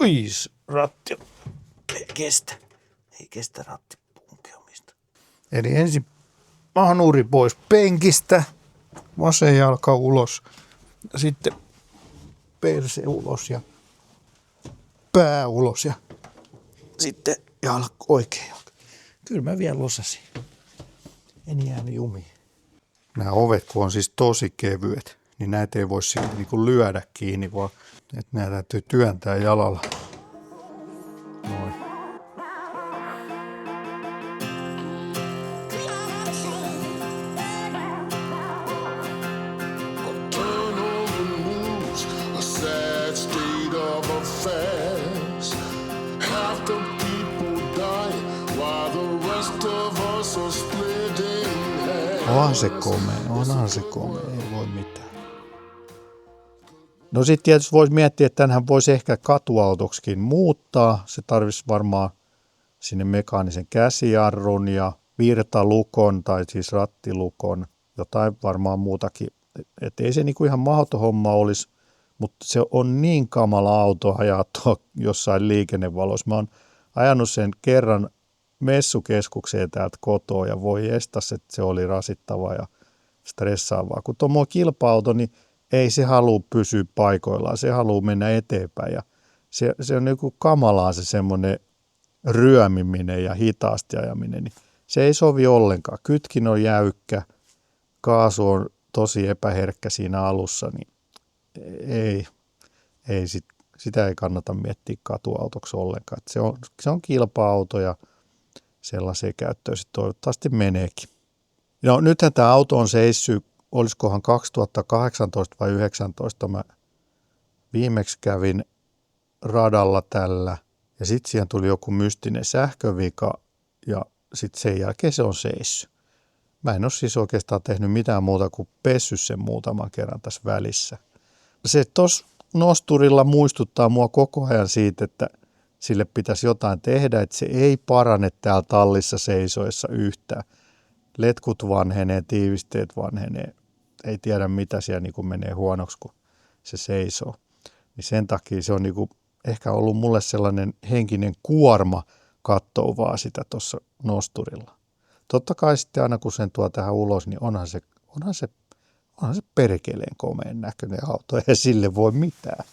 Uis, ratti. Ei kestä ratti punkeamista. Eli ensin mahnuri pois penkistä, vasen jalka ulos, sitten perse ulos ja pää ulos ja sitten oikea jalka. Kyllä mä vielä osasin. En jäänyt jumiin. Nämä ovet, kun on siis tosi kevyet, niin näitä ei voi siitä niinku lyödä kiinni, vaan että nämä täytyy työntää jalalla. Noin. Turnover news, a sad state of affairs. Half the people die while the rest of us are splitting hairs. Onhan se komea, ei voi mitään. No sitten tietysti voisi miettiä, että tämänhän voisi ehkä katuautoksikin muuttaa. Se tarvitsisi varmaan sinne mekaanisen käsijarrun ja virtalukon tai siis rattilukon, jotain varmaan muutakin. Että ei se niinku ihan mahdoton homma olisi, mutta se on niin kamala auto ajaa jossain liikennevalossa. Mä oon ajanut sen kerran messukeskukseen täältä kotoa ja voi estas, että se oli rasittavaa ja stressaavaa. Kun tuo kilpa-auto, niin ei se halua pysyä paikoillaan, se haluaa mennä eteenpäin ja se on niinku kamalaa se semmoinen ryömiminen ja hitaasti ajaminen, niin se ei sovi ollenkaan. Kytkin on jäykkä, kaasu on tosi epäherkkä siinä alussa, niin sitä ei kannata miettiä katuautoksi ollenkaan. Se on kilpa-auto ja sellaiseen käyttöön se toivottavasti meneekin. No nythän tämä auto on seissyt, olisikohan 2018 vai 2019, mä viimeksi kävin radalla tällä ja sitten siihen tuli joku mystinen sähkövika ja sitten sen jälkeen se on seissyt. Mä en ole siis oikeastaan tehnyt mitään muuta kuin pessyt sen muutaman kerran tässä välissä. Se tuossa nosturilla muistuttaa mua koko ajan siitä, että sille pitäisi jotain tehdä, että se ei parane täällä tallissa seisoessa yhtään. Letkut vanhenee, tiivisteet vanhenee, ei tiedä mitä siellä niin kuin menee huonoksi, kun se seisoo. Niin sen takia se on niin kuin ehkä ollut mulle sellainen henkinen kuorma katsoa vaan sitä tuossa nosturilla. Totta kai sitten aina kun sen tuo tähän ulos, niin onhan se perkeleen komeen näköinen auto, ei sille voi mitään.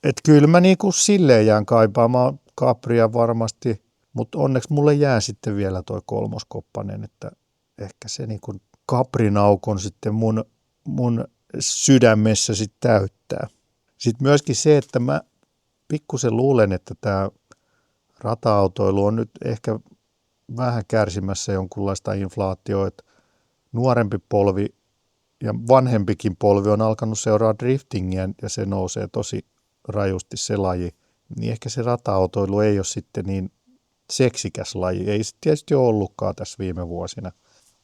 Et kyllä mä niinku silleen jään kaipaamaan Capria varmasti, mutta onneksi mulle jää sitten vielä toi kolmoskoppanen, että ehkä se niinku Caprin aukon sitten mun sydämessä sit täyttää. Sitten myöskin se, että mä pikkusen luulen, että tämä rata-autoilu on nyt ehkä vähän kärsimässä jonkunlaista inflaatioa, että nuorempi polvi ja vanhempikin polvi on alkanut seuraa driftingiä ja se nousee tosi rajusti se laji, niin ehkä se rata-autoilu ei ole sitten niin seksikäs laji. Ei se tietysti ole ollutkaan tässä viime vuosina.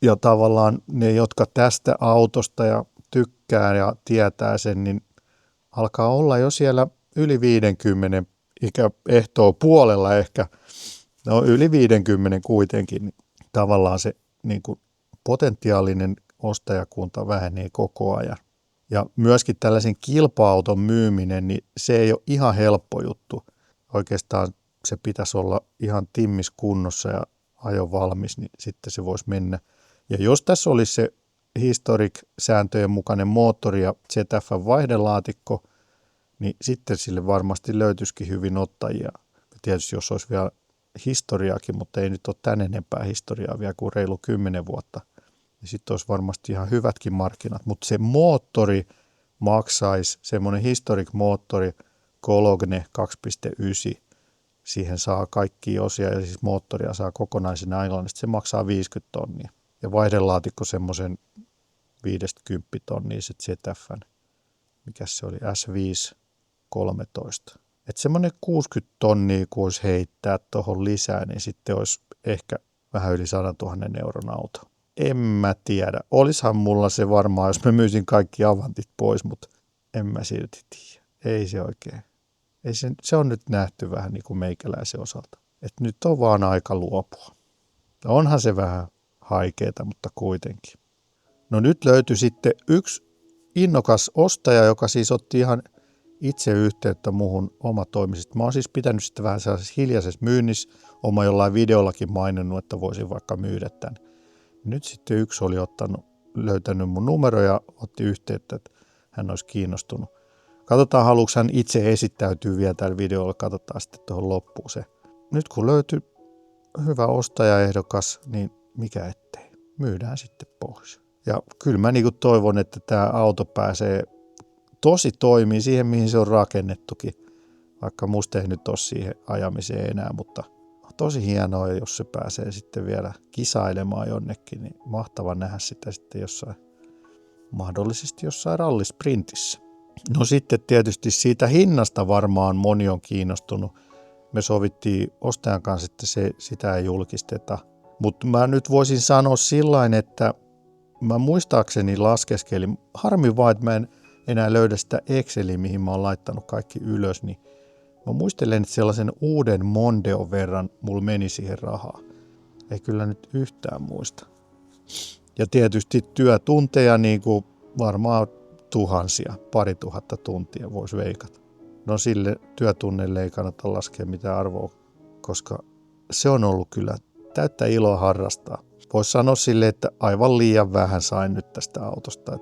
Ja tavallaan ne, jotka tästä autosta ja tykkää ja tietää sen, niin alkaa olla jo siellä yli 50 ikäehtoa puolella ehkä. No yli 50 kuitenkin. Niin tavallaan se niin kuin potentiaalinen ostajakunta vähenee koko ajan. Ja myöskin tällaisen kilpa-auton myyminen, niin se ei ole ihan helppo juttu. Oikeastaan se pitäisi olla ihan timmiskunnossa ja ajo valmis, niin sitten se voisi mennä. Ja jos tässä olisi se Historic-sääntöjen mukainen moottori ja ZF-vaihdelaatikko, niin sitten sille varmasti löytyisikin hyvin ottajia. Tietysti jos olisi vielä historiaakin, mutta ei nyt ole tän enempää historiaa vielä kuin reilu 10 vuotta, niin sitten olisi varmasti ihan hyvätkin markkinat. Mutta se moottori maksaisi, semmoinen Historic-moottori, Cologne 2.9, siihen saa kaikkia osia ja siis moottoria saa kokonaisena Englannista, se maksaa 50 tonnia. Ja vaihdelaatikko semmoisen 50 tonnia se ZFn, mikä se oli, S5 13. Että semmoinen 60 tonnia, kun olisi heittää tuohon lisää, niin sitten olisi ehkä vähän yli 100 000 euron auto. En mä tiedä. Olisihan mulla se varmaan, jos mä myisin kaikki Avantit pois, mutta en mä silti tiedä. Ei se oikein. Ei se on nyt nähty vähän niin kuin meikäläisen osalta. Että nyt on vaan aika luopua. Onhan se vähän haikeeta, mutta kuitenkin. No nyt löytyi sitten yksi innokas ostaja, joka siis otti ihan itse yhteyttä muuhun omatoimisesti. Mä oon siis pitänyt sitten vähän sellaisessa hiljaisessa myynnissä. Oma jollain videollakin maininnut, että voisin vaikka myydä tämän. Nyt sitten yksi oli löytänyt mun numero ja otti yhteyttä, että hän olisi kiinnostunut. Katsotaan, haluatko hän itse esittäytyy vielä tällä videolla. Katsotaan sitten tuohon loppuun se. Nyt kun löytyi hyvä ostajaehdokas, niin mikä ettei. Myydään sitten pois. Ja kyllä mä niin toivon, että tämä auto pääsee tosi toimii siihen, mihin se on rakennettukin. Vaikka musta ei nyt ole siihen ajamiseen enää, mutta tosi hienoa, jos se pääsee sitten vielä kisailemaan jonnekin, niin mahtava nähdä sitä sitten mahdollisesti jossain rallisprintissä. No sitten tietysti siitä hinnasta varmaan moni on kiinnostunut. Me sovittiin ostajan kanssa, että sitä ei julkisteta. Mutta mä nyt voisin sanoa sillain, että mä muistaakseni laskeskelin. Harmi vaan, että mä en enää löydä sitä Exceliä, mihin mä oon laittanut kaikki ylös, niin mä muistelen, että sellaisen uuden Mondeon verran mulla meni siihen rahaa. Ei kyllä nyt yhtään muista. Ja tietysti työtunteja niin kuin varmaan tuhansia, 2000 tuntia voisi veikata. No sille työtunnelle ei kannata laskea mitään arvoa, koska se on ollut kyllä täyttä iloa harrastaa. Voisi sanoa sille, että aivan liian vähän sain nyt tästä autosta,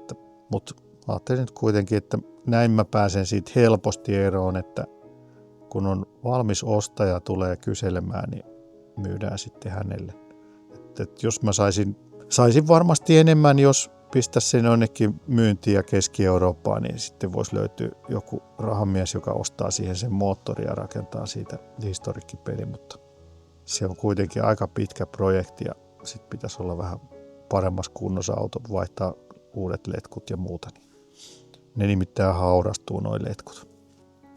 mutta ajattelin nyt kuitenkin, että näin mä pääsen siitä helposti eroon, että kun on valmis ostaja tulee kyselemään, niin myydään sitten hänelle. Että jos mä saisin varmasti enemmän, jos pistäisi sen jonnekin myyntiin ja Keski-Eurooppaan, niin sitten voisi löytyä joku rahamies, joka ostaa siihen sen moottoria ja rakentaa siitä historiikkipeli, mutta se on kuitenkin aika pitkä projekti ja sitten pitäisi olla vähän paremmassa kunnossa auto, vaihtaa uudet letkut ja muuta. Ne nimittäin haurastuu nuo letkut.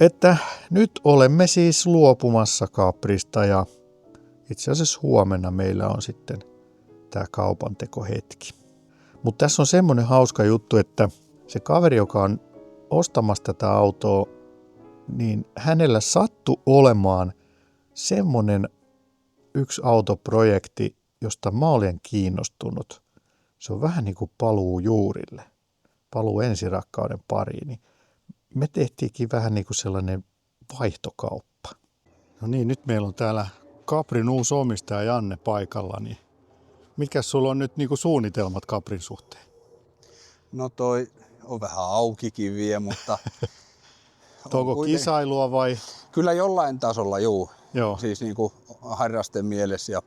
Että nyt olemme siis luopumassa Caprista ja itse asiassa huomenna meillä on sitten tämä kaupantekohetki. Mutta tässä on semmoinen hauska juttu, että se kaveri, joka on ostamassa tätä autoa, niin hänellä sattui olemaan semmoinen yksi autoprojekti, josta mä olen kiinnostunut. Se on vähän niin kuin paluu juurille, paluu ensirakkauden pariin. Niin me tehtiinkin vähän niin kuin sellainen vaihtokauppa. No niin, nyt meillä on täällä Caprin uusi omistaja Janne paikalla. Niin mitkä sulla on nyt niin kuin suunnitelmat Caprin suhteen? No toi on vähän aukikin vielä, mutta... Onko kisailua vai? Kyllä jollain tasolla, juu. Joo. Siis niin kuin harrasten mielessä.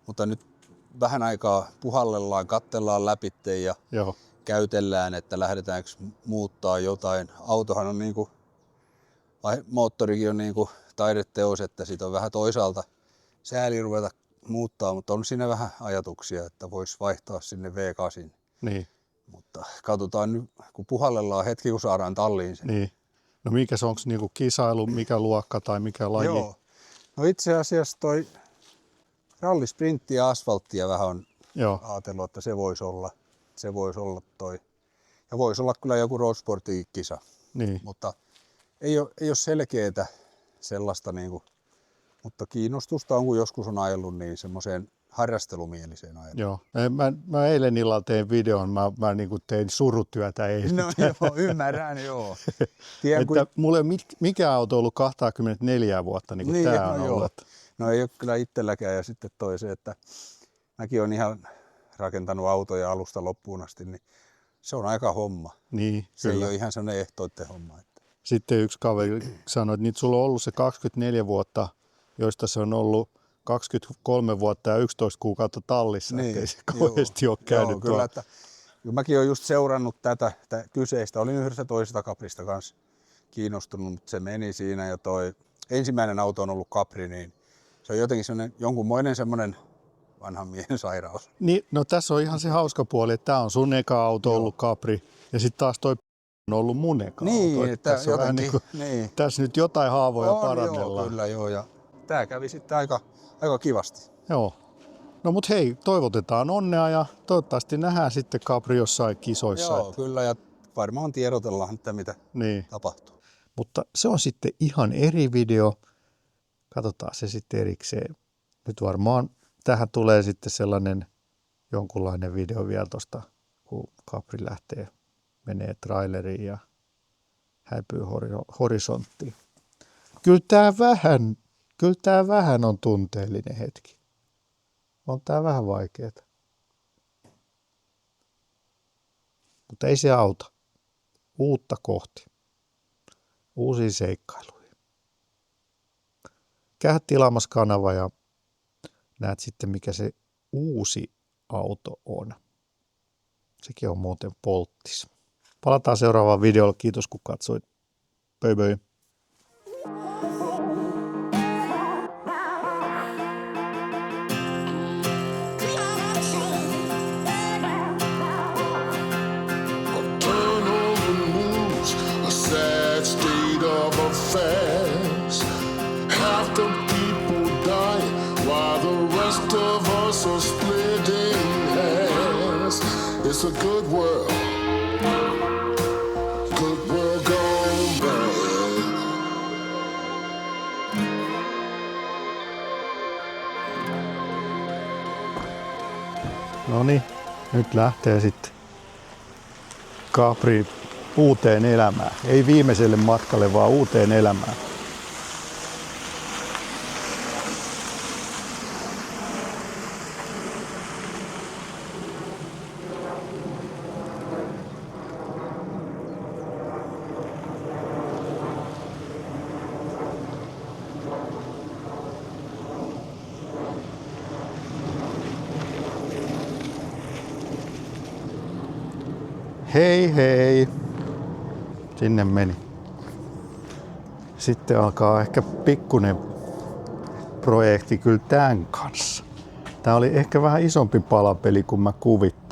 Mutta nyt vähän aikaa puhallellaan, katsellaan läpitte ja Joo. käytellään, että lähdetäänkö muuttaa jotain. Autohan on niin kuin, moottorikin on niin kuin taideteos, että siitä on vähän toisaalta sääli ruveta muuttaa, mutta on siinä vähän ajatuksia, että voisi vaihtaa sinne V8. Niin. Mutta katsotaan nyt, kun puhallellaan hetki, kun saadaan talliin sen. Niin. No mikä se onko niinku kisailu, mikä luokka tai mikä laji? Joo. No itse asiassa toi rallisprintti ja asfalttia vähän on ajatellut, että se voisi olla toi. Ja voisi olla kyllä joku roadsportin kisa. Niin. Mutta ei ole selkeää sellaista, mutta kiinnostusta on, kun joskus on ajellut, niin semmoiseen harrastelumieliseen ajatteluun. Joo. Mä eilen illalla tein videon, mä niin kuin tein surutyötä eilen. No joo, ymmärrän, joo. Tien, Että mulla ei ole mikään auto ollut 24 vuotta niin kuin niin, tää on no, ollut. no ei ole kyllä itselläkään ja sitten se, että mäkin olen ihan rakentanut autoja alusta loppuun asti, niin se on aika homma. Niin, Se kyllä. ei ole ihan sellainen ehtoitten homma. Että. Sitten yksi kaveri sanoi, että nyt sulla on ollut se 24 vuotta, joista se on ollut 23 vuotta ja 11 kuukautta tallissa, niin, ettei se kauheasti ole käynyt joo, kyllä, että mäkin olen just seurannut tätä kyseistä. Olin yhdessä toisesta Caprista kanssa kiinnostunut, mutta se meni siinä ja toi ensimmäinen auto on ollut Capri, niin se on jotenkin jonkunmoinen semmoinen vanhan miehen sairaus. Niin, no tässä on ihan se hauska puoli, että tämä on sun eka auto ollut Capri ja sitten taas toi on ollut mun eka niin, auto. Että tässä, jotenkin, niin kuin, niin. tässä nyt jotain haavoja on, parannellaan. Joo, kyllä joo, ja tää kävi sitten aika kivasti. Joo. No mut hei, toivotetaan onnea ja toivottavasti nähdään sitten Capri jossain kisoissa. Joo, kyllä ja varmaan tiedotellaan, että mitä niin tapahtuu. Mutta se on sitten ihan eri video. Katsotaan se sitten erikseen. Nyt varmaan tähän tulee sitten sellainen jonkunlainen video vielä tuosta, kun Capri menee traileriin ja häipyy horisonttiin. Kyllä tämä vähän on tunteellinen hetki. On tämä vähän vaikeaa. Mutta ei se auta. Uutta kohti. Uusiin seikkailuihin. Käy tilaamassa kanava ja näet sitten mikä se uusi auto on. Sekin on muuten polttis. Palataan seuraavaan videolla. Kiitos kun katsoit. Pöi pöi. Turn on the news, a sad state of affairs. Half the people die while the rest of us are splitting hairs. It's a good world gone bad. Noniin, nyt lähtee sitten Capri uuteen elämään. Ei viimeiselle matkalle, vaan uuteen elämään. Hei hei. Sinne meni. Sitten alkaa ehkä pikkuinen projekti kyllä tämän kanssa. Tää oli ehkä vähän isompi palapeli kuin mä kuvittelin.